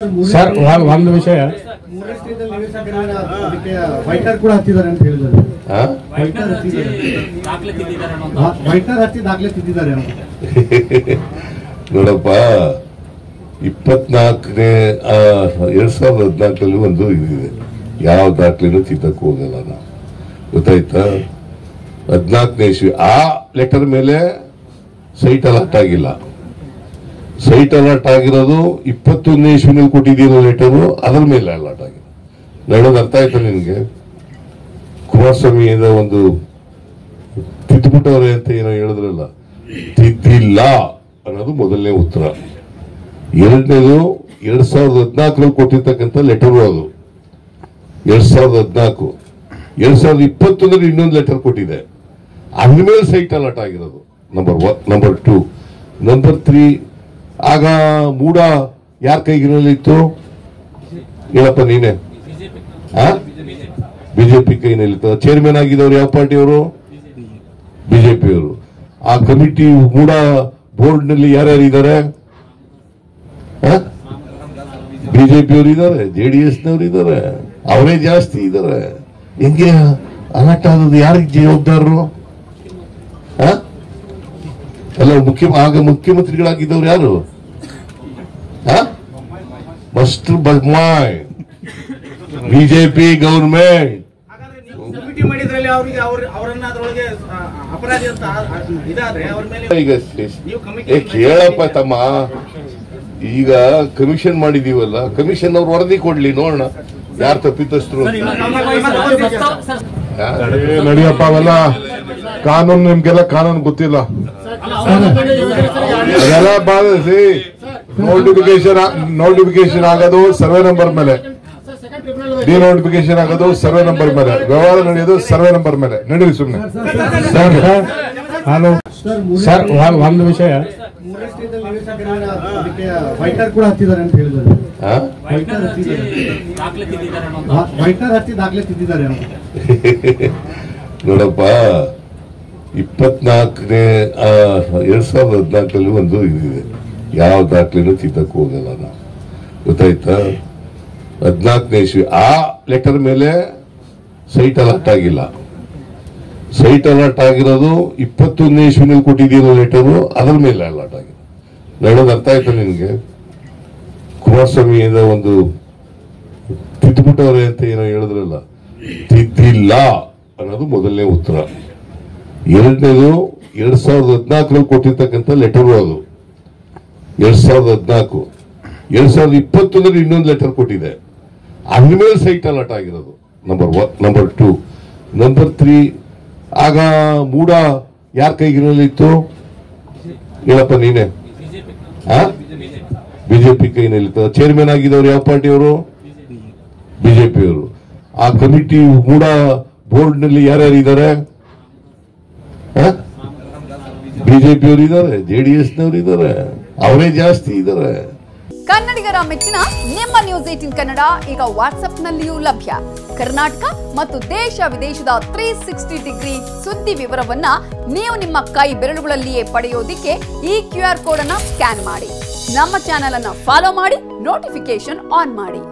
Sir ಒಂದು ವಿಷಯ whiter ಕೂಡ ಹತ್ತಿದ್ದಾರೆ ಅಂತ ಹೇಳಿದ್ದಾರೆ. ವೈಟರ್ ಹತ್ತಿ ದಾಖಲೆ ತಿದ್ದಿದ್ದಾರೆ ನೋಡಪ್ಪ 24ನೇ 2014 ಒಂದು ಇದಿದೆ. ಯಾವ ದಾಖಲೆನೂ ತಿದ್ದಕ್ಕೆ ಹೋಗಲ್ಲ ನಾವು, ಗೊತ್ತಾಯ್ತಾ? 14ನೇ ಇಸ್ವಿ ಆ ಲೆಟರ್ ಮೇಲೆ ಸೈಟ್ ಅಲರ್ಟ್ ಆಗಿಲ್ಲ. ಸೈಟ್ ಅಲರ್ಟ್ ಆಗಿರೋದು 21ನೇ ಇಸ್ವಿನಲ್ಲಿ ಕೊಟ್ಟಿದ್ದೀರೋ ಲೆಟರು, ಅದರ ಮೇಲೆ ಅಲರ್ಟ್ ಆಗಿದೆ. ಹೇಳೋದು ಅರ್ಥ ಆಯ್ತಾ ನಿನ್ಗೆ? ಕುಮಾರಸ್ವಾಮಿ ಒಂದು ತಿದ್ದುಬಿಟ್ಟವ್ರೆ ಅಂತ ಏನೋ ಹೇಳಿದ್ರಲ್ಲ, ತಿದ್ದಿಲ್ಲ ಅನ್ನೋದು ಮೊದಲನೇ ಉತ್ತರ. ಎರಡನೇದು 2014 ಕೊಟ್ಟಿರ್ತಕ್ಕಂಥ ಲೆಟರು, ಅದು 2014. 2021 ಇನ್ನೊಂದು ಲೆಟರ್ ಕೊಟ್ಟಿದೆ, ಅದ್ರ ಮೇಲೆ ಸೈಟ್ ಅಲರ್ಟ್ ಆಗಿರೋದು. ನಂಬರ್ 1. ನಂಬರ್ 2. ನಂಬರ್ 3, ಆಗ ಮೂಡ ಯಾರ ಕೈಗಿನಲ್ಲಿತ್ತು ಹೇಳಪ್ಪ ನೀನೆ? ಬಿಜೆಪಿ ಕೈನಲ್ಲಿತ್ತು. ಚೇರ್ಮನ್ ಆಗಿದ್ದವ್ರು ಯಾವ ಪಾರ್ಟಿಯವರು? ಬಿಜೆಪಿಯವರು. ಆ ಕಮಿಟಿ ಮೂಡ ಬೋರ್ಡ್ ನಲ್ಲಿ ಯಾರ್ಯಾರು ಇದ್ದಾರೆ? ಬಿಜೆಪಿಯವರು ಇದ್ದಾರೆ, JDS ನವರು ಇದ್ದಾರೆ, ಅವರೇ ಜಾಸ್ತಿ ಇದ್ದಾರೆ. ಹೆಂಗೆ ಅಲರ್ಟ್ ಆದದ್ದು? ಯಾರಿಗೆ ಜವಾಬ್ದಾರರು? ಅಲ್ಲ, ಆಗ ಮುಖ್ಯಮಂತ್ರಿಗಳಾಗಿದ್ದವ್ರು ಯಾರು? ಮಸ್ಟರ್ ಬದ್ಮಾಯ್, ಬಿಜೆಪಿ ಗವರ್ಮೆಂಟ್. ಈಗ ಕೇಳಪ್ಪ ತಮ್ಮ, ಈಗ ಕಮಿಷನ್ ಮಾಡಿದೀವಲ್ಲ, ಕಮಿಷನ್ ಅವ್ರು ವರದಿ ಕೊಡ್ಲಿ, ನೋಡೋಣ ಯಾರು ತಪ್ಪಿತಸ್ಥರು. ನಡಿಯಪ್ಪ, ಅವೆಲ್ಲ ಕಾನೂನು, ನಿಮ್ಗೆಲ್ಲ ಕಾನೂನು ಗೊತ್ತಿಲ್ಲ. ಅದೆಲ್ಲ ಬಾಧಿಸಿ ನೋಟಿಫಿಕೇಶನ್ ಆಗೋದು ಸರ್ವೆ ನಂಬರ್ ಮೇಲೆ, ಡಿನೋಟಿಫಿಕೇಶನ್ ಆಗೋದು ಸರ್ವೆ ನಂಬರ್ ಮೇಲೆ, ವ್ಯವಹಾರ ನಡೆಯೋದು ಸರ್ವೆ ನಂಬರ್ ಮೇಲೆ. ನಡೀರಿ ಸುಮ್ಮನೆ. ಹಲೋ ಸರ್, ಒಂದು ವಿಷಯ. ವೈಟರ್ ಕೂಡ ಹತ್ತಿದ್ದಾರೆ ಅಂತ ಹೇಳಿದ್ದಾರೆ. ವೈಟರ್ ಹತ್ತಿ ದಾಖಲೆ ತಿದ್ದಿದ್ದಾರೆ ನೋಡಪ್ಪ, 24ನೇ 2014 ಒಂದು ಇದಿದೆ. ಯಾವ ದಾಖಲೆನೂ ತಿದ್ದಕ್ಕೆ ಹೋಗಲ್ಲ ನಾವು, ಗೊತ್ತಾಯ್ತಾ? 14ನೇ ಇಸ್ವಿ ಆ ಲೆಟರ್ ಮೇಲೆ ಸೈಟ್ ಅಲರ್ಟ್ ಆಗಿಲ್ಲ. ಸೈಟ್ ಅಲರ್ಟ್ ಆಗಿರೋದು 21ನೇ ಇಸ್ವಿನಲ್ಲಿ ಕೊಟ್ಟಿದ್ದೀರೋ ಲೆಟರು, ಅದರ ಮೇಲೆ ಅಲರ್ಟ್ ಆಗಿದೆ. ಹೇಳೋದು ಅರ್ಥ ಆಯ್ತಾ ನಿನ್ಗೆ? ಕುಮಾರಸ್ವಾಮಿ ಒಂದು ತಿದ್ದುಬಿಟ್ಟವ್ರೆ ಅಂತ ಏನೋ ಹೇಳಿದ್ರಲ್ಲ, ತಿದ್ದಿಲ್ಲ ಅನ್ನೋದು ಮೊದಲನೇ ಉತ್ತರ. ಎರಡನೇದು 2014 ಕೊಟ್ಟಿರ್ತಕ್ಕಂಥ ಲೆಟರು, ಅದು 2014. 2021 ಇನ್ನೊಂದು ಲೆಟರ್ ಕೊಟ್ಟಿದೆ, ಅದ್ರ ಮೇಲೆ ಸೈಟ್ ಅಲರ್ಟ್ ಆಗಿರೋದು. ನಂಬರ್ 1. ನಂಬರ್ 2. ನಂಬರ್ 3, ಆಗ ಮೂಡ ಯಾರ ಕೈಗಿನಲ್ಲಿತ್ತು ಹೇಳಪ್ಪ ನೀನೆ? ಬಿಜೆಪಿ ಕೈನಲ್ಲಿತ್ತು. ಚೇರ್ಮನ್ ಆಗಿದ್ದವ್ರು ಯಾವ ಪಾರ್ಟಿಯವರು? ಬಿಜೆಪಿಯವರು. ಆ ಕಮಿಟಿ ಮೂಡ ಬೋರ್ಡ್ ನಲ್ಲಿ ಯಾರ್ಯಾರು ಇದ್ದಾರೆ? ಬಿಜೆಪಿಯವರು ಇದ್ದಾರೆ, JDS ನವರು ಇದ್ದಾರೆ, ಅವರೇ ಜಾಸ್ತಿ ಇದ್ದಾರೆ. ಕನ್ನಡಿಗರ ಮೆಚ್ಚಿನ ನಿಮ್ಮ ನ್ಯೂಸ್ 18 ಕನ್ನಡ ಈಗ ವಾಟ್ಸ್ಆಪ್ನಲ್ಲಿಯೂ ಲಭ್ಯ. ಕರ್ನಾಟಕ ಮತ್ತು ದೇಶ ವಿದೇಶದ 360 ಡಿಗ್ರಿ ಸುದ್ದಿ ವಿವರವನ್ನ ನೀವು ನಿಮ್ಮ ಕೈ ಬೆರಳುಗಳಲ್ಲಿಯೇ ಪಡೆಯೋದಿಕ್ಕೆ ಈ QR ಕೋಡ್ ಅನ್ನ ಸ್ಕ್ಯಾನ್ ಮಾಡಿ. ನಮ್ಮ ಚಾನೆಲ್ ಅನ್ನ ಫಾಲೋ ಮಾಡಿ, ನೋಟಿಫಿಕೇಶನ್ ಆನ್ ಮಾಡಿ.